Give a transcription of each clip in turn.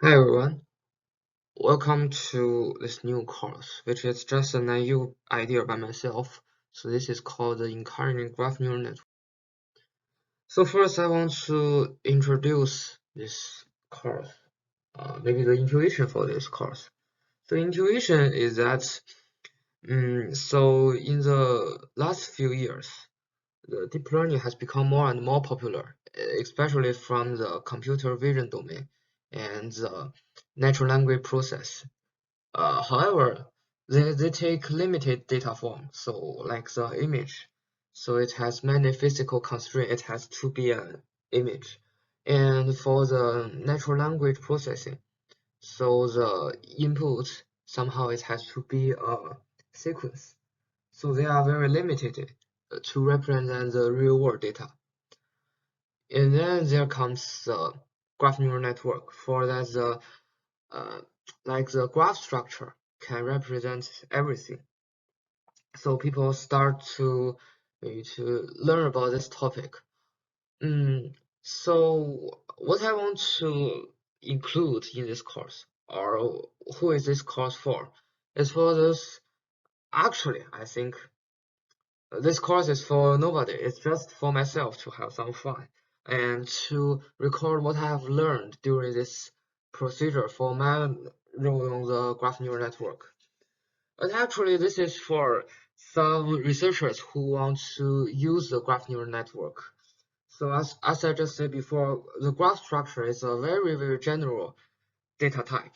Hi everyone, welcome to this new course, which is just a new idea by myself. So this is called the Incarnate Graph Neural Network. So first I want to introduce this course, maybe the intuition for this course. The intuition is that, so in the last few years, the deep learning has become more and more popular, especially from the computer vision domain and the natural language process. However, they take limited data form, so like the image. So it has many physical constraints. It has to be an image. And for the natural language processing, so the input somehow it has to be a sequence. So they are very limited to represent the real world data. And then there comes the graph neural network. For that, uh, like the graph structure can represent everything. So people start to maybe to learn about this topic. So what I want to include in this course, or who is this course for, is for this. Actually, I think this course is for nobody. It's just for myself to have some fun and to record what I have learned during this procedure for my role on the graph neural network. But actually, this is for some researchers who want to use the graph neural network. So as I just said before, the graph structure is a very, very general data type.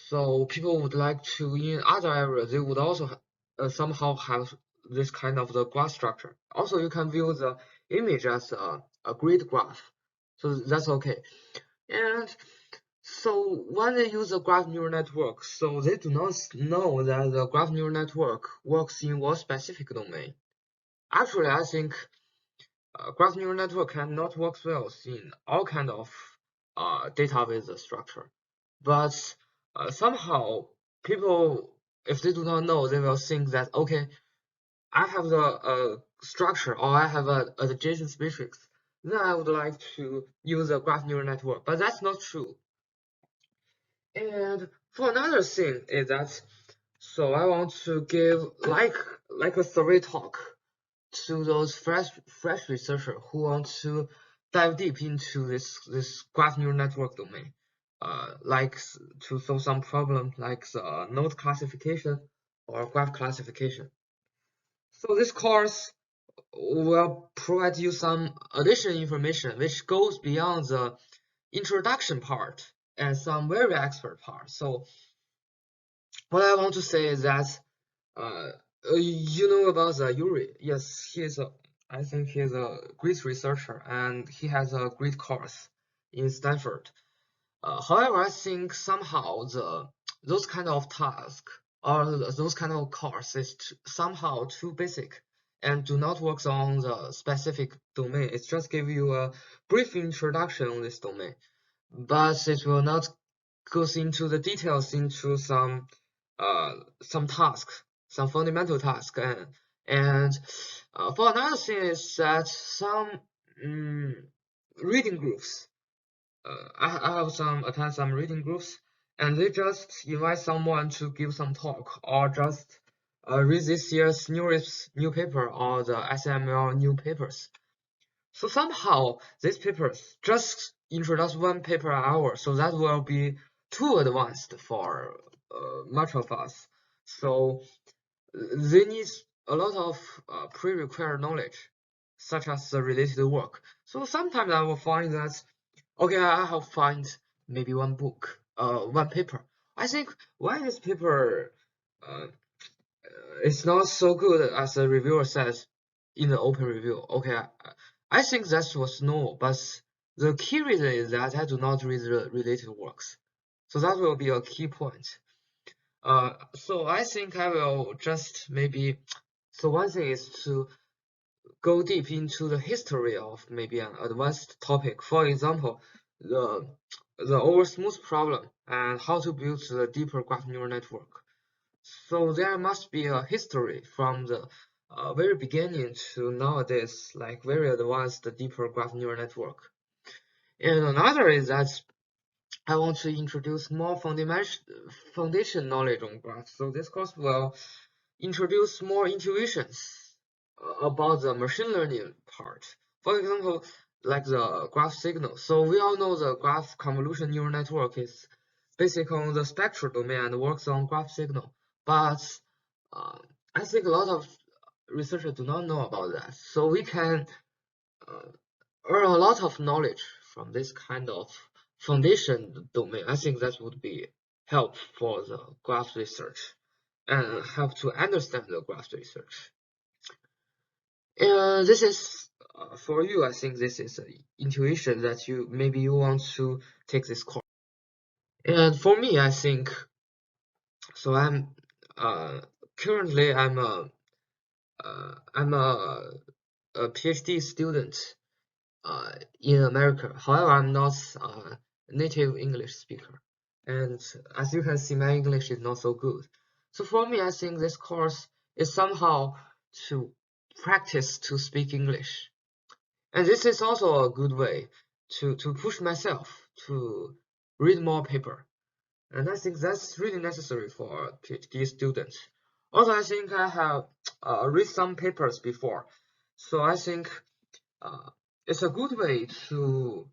So people would like to, in other areas, they would also somehow have this kind of the graph structure. Also, you can view the image as a grid graph. So that's okay. And so when they use the graph neural network, so they do not know that the graph neural network works in what specific domain. Actually, I think graph neural network cannot work well in all kind of database structure. But somehow people, if they do not know, they will think that okay, I have the structure or I have a adjacent matrix. Then I would like to use a graph neural network, but that's not true. And for another thing is that, so I want to give like a survey talk to those fresh researchers who want to dive deep into this graph neural network domain, like to solve some problem like the node classification or graph classification. So this course will provide you some additional information which goes beyond the introduction part and some very expert part. So what I want to say is that uh, you know about the Yuri. Yes, I think he is a great researcher and he has a great course in Stanford. However, I think somehow those kind of tasks or those kind of courses somehow too basic and do not work on the specific domain. It just give you a brief introduction on this domain, but it will not goes into the details into some tasks, some fundamental tasks, and for another thing is that some um, reading groups. I have attend some reading groups, and they just invite someone to give some talk or just read this year's newest new paper or the SML new papers. So somehow these papers just introduce one paper an hour, so that will be too advanced for much of us. So they need a lot of pre-required knowledge, such as the related work. So sometimes I will find that, okay, I have find maybe one book, one paper. I think why this paper uh, it's not so good as the reviewer says in the open review. Okay, I think that was normal, but the key reason is that I do not read the related works. So that will be a key point. So I think I will just maybe, so one thing is to go deep into the history of maybe an advanced topic. For example, the the oversmooth problem and how to build the deeper graph neural network. So there must be a history from the very beginning to nowadays, like very advanced, deeper graph neural network. And another is that I want to introduce more foundation knowledge on graphs. So this course will introduce more intuitions about the machine learning part. For example, like the graph signal. So we all know the graph convolution neural network is basic on the spectral domain and works on graph signal. But uh, I think a lot of researchers do not know about that. So we can uh, earn a lot of knowledge from this kind of foundation domain. I think that would be help for the graph research and help to understand the graph research. This is for you. I think this is an intuition that you want to take this course. And for me, I think so. Uh, currently I'm a PhD student in America. However, I'm not a native English speaker, and as you can see, my English is not so good. So for me, I think this course is somehow to practice to speak English, and this is also a good way to push myself to read more paper, and I think that's really necessary for PhD students. Also, I think I have read some papers before, so I think uh, it's a good way to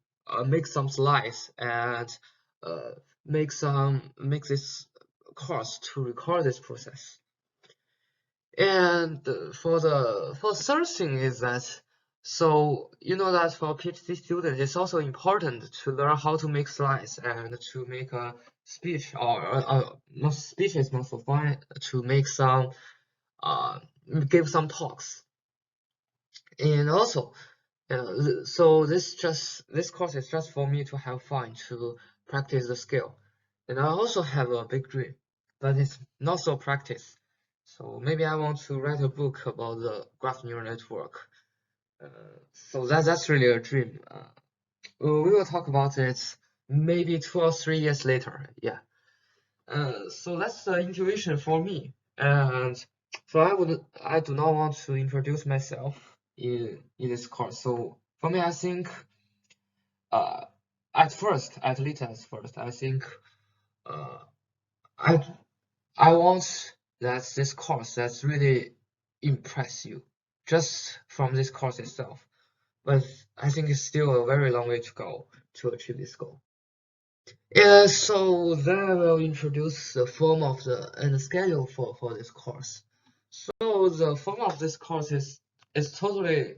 make some slides and uh, make this course to record this process. And for third thing is that so you know that for PhD students it's also important to learn how to make slides and to make a speech or not speech is not so fine to make some uh give some talks. And also so this course is just for me to have fun to practice the skill. And I also have a big dream, but it's not so practice. So maybe I want to write a book about the graph neural network. So that's really a dream. We will talk about it maybe 2 or 3 years later. Yeah. So that's the intuition for me. And so I do not want to introduce myself in this course. So for me, I think uh, at least at first, I think uh, I I want that this course that's really impress you just from this course itself. But I think it's still a very long way to go to achieve this goal. Yeah, so then I will introduce the form of the schedule for this course. So the form of this course is totally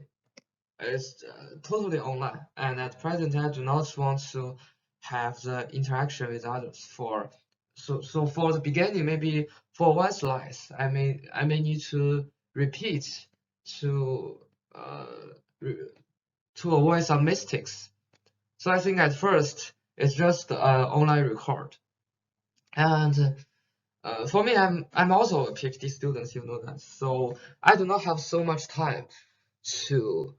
totally online, and at present I do not want to have the interaction with others for so for the beginning maybe for one slide I may need to repeat to uh re- to avoid some mistakes. So I think at first it's just online record. And for me, I'm also a PhD student, you know that. So I do not have so much time to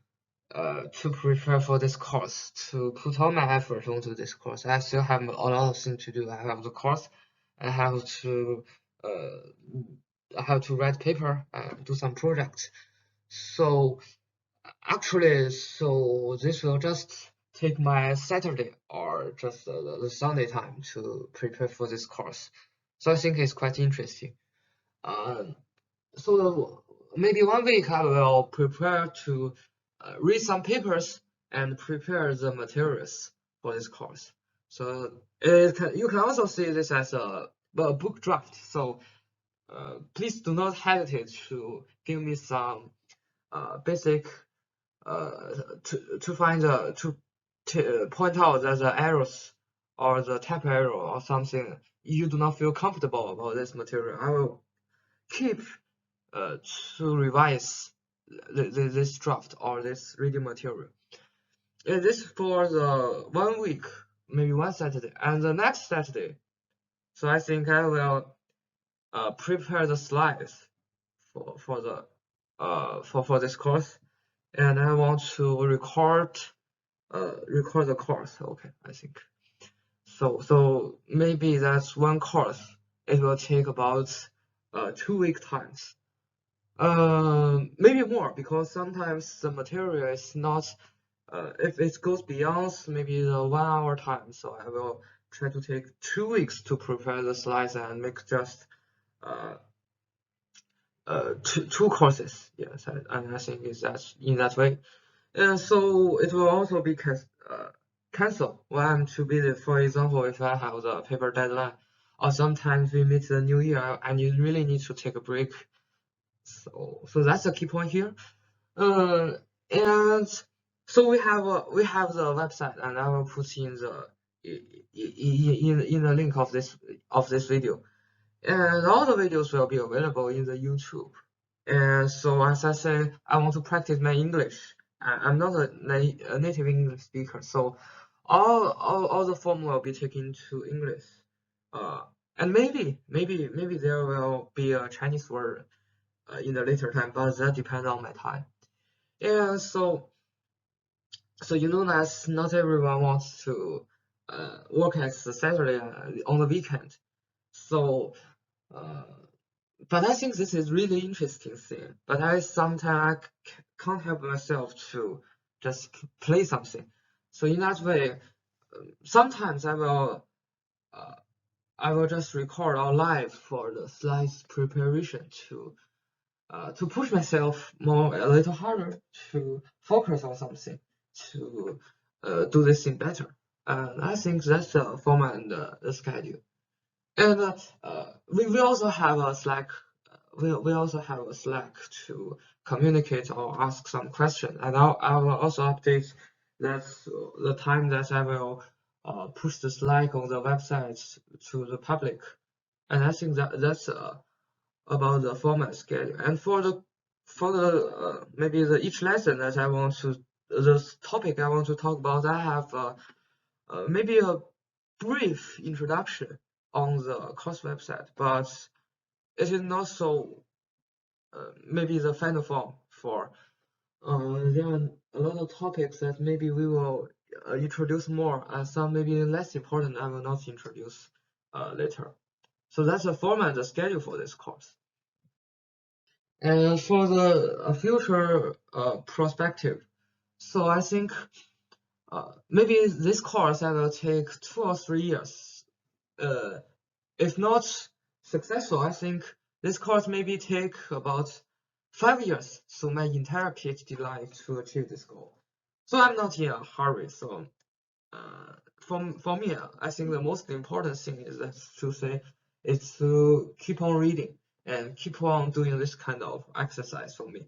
to prepare for this course, to put all my effort onto this course. I still have a lot of things to do. I have the course, I have to uh, I have to write paper, do some projects. So actually, so this will just take my Saturday or just the Sunday time to prepare for this course. So I think it's quite interesting. Um, so maybe 1 week I will prepare to read some papers and prepare the materials for this course. So you can also see this as a book draft. So please do not hesitate to give me some basic to find to point out that the errors or the type error or something you do not feel comfortable about this material. I will keep uh, to revise this draft or this reading material. And this for the 1 week, maybe one Saturday, and the next Saturday. So I think I will prepare the slides for the for this course, and I want to record the course. Okay, I think so maybe that's one course. It will take about 2 week times. Maybe more because sometimes the material is not if it goes beyond maybe the 1 hour time, so I will try to take 2 weeks to prepare the slides and make just two courses. Yes, and I think is that in that way. And so it will also be cancelled when I'm too busy. For example, if I have the paper deadline, or sometimes we meet the new year and you really need to take a break. So that's the key point here. And so we have the website, and I will put in the link of this video, and all the videos will be available in the YouTube. And so as I say, I want to practice my English. I'm not a native English speaker, so all the form will be taken to English. And maybe there will be a Chinese word in the later time, but that depends on my time. And so you know that not everyone wants to work as a Saturday on the weekend. So but I think this is really interesting thing. But I sometimes can't help myself to just play something. So in that way, sometimes I will just record our live for the slides preparation to push myself a little harder, to focus on something, to do this thing better. And I think that's the format and the schedule. And we also have a Slack. We also have a Slack to communicate or ask some question. And I will also update the time that I will push the Slack on the website to the public. And I think that's about the format schedule. And for the maybe each lesson that I want to the topic I want to talk about, I have maybe a brief introduction on the course website, but it is not so maybe the final form for there are a lot of topics that maybe we will introduce more, and some maybe less important I will not introduce later. So that's the format, the schedule for this course. And for the future perspective, so I think maybe this course I will take 2 or 3 years. If not successful, I think this course maybe take about 5 years, so my entire PhD life to achieve this goal. So I'm not in a hurry. So for me, I think the most important thing is to keep on reading and keep on doing this kind of exercise for me.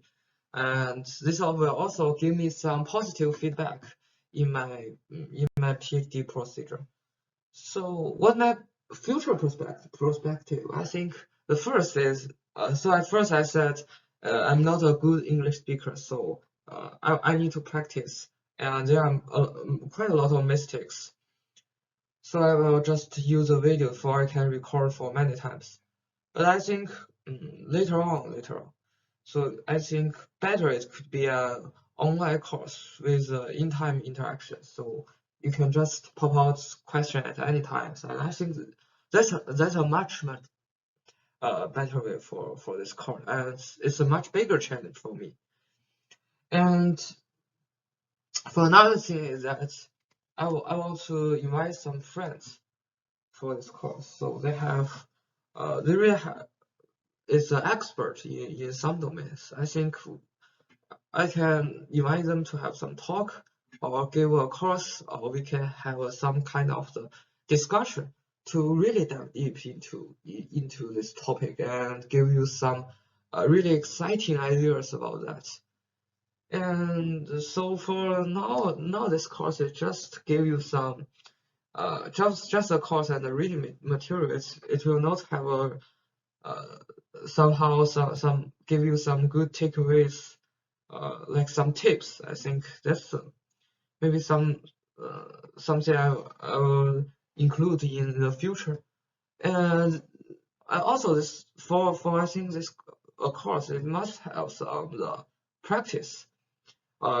And this will also give me some positive feedback in my PhD procedure. So what my future perspective, I think the first is, so at first I said I'm not a good English speaker, so I need to practice, and there are quite a lot of mistakes. So I will just use a video for I can record for many times. But I think later on. So I think better it could be an online course with in-time interaction. So you can just pop out question at any time. And I think that's a much better way for this course, and it's a much bigger challenge for me. And for another thing is that I want to invite some friends for this course. So they really is an expert in some domains. I think I can invite them to have some talk or give a course, or we can have some kind of the discussion to really dive deep into this topic and give you some really exciting ideas about that. And so for now this course is just give you some just a course and the reading materials. It will not have a somehow some give you some good takeaways, like some tips. I think that's maybe something I will include in the future. And also this for I think this course it must have some the practice,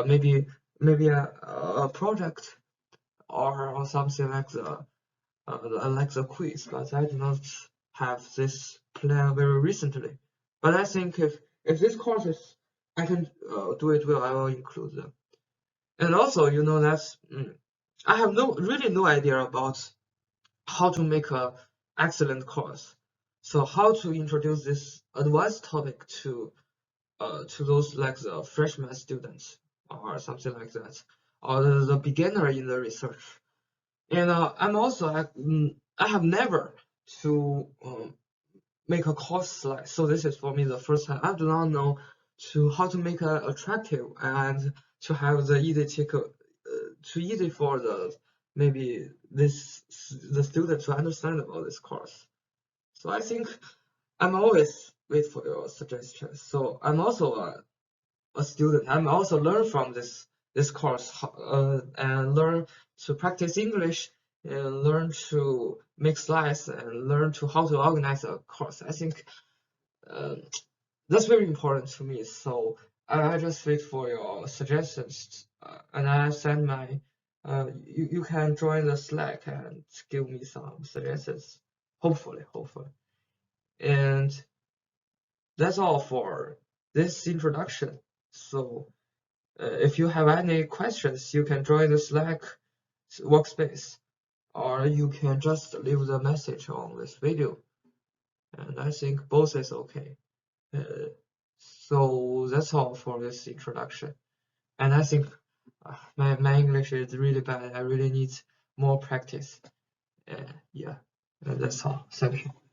maybe a project or something like the quiz, but I do not have this plan very recently. But I think if this course is I can do it well, I will include them. And also, you know, that's I have really no idea about how to make a excellent course. So how to introduce this advanced topic to those like the freshman students or something like that, or the beginner in the research. And I have never to make a course slide. So this is for me the first time. I do not know how to make it attractive and to have the too easy for maybe the student to understand about this course. So I think I'm always wait for your suggestions. So I'm also a student. I'm also learn from this course and learn to practice English and learn to make slides and learn to how to organize a course. I think uh, that's very important to me. So I just wait for your suggestions and I send my you can join the Slack and give me some suggestions. Hopefully. And that's all for this introduction. So if you have any questions, you can join the Slack workspace, or you can just leave the message on this video. And I think both is okay. So that's all for this introduction. And I think my English is really bad. I really need more practice. Yeah, that's all. Thank you.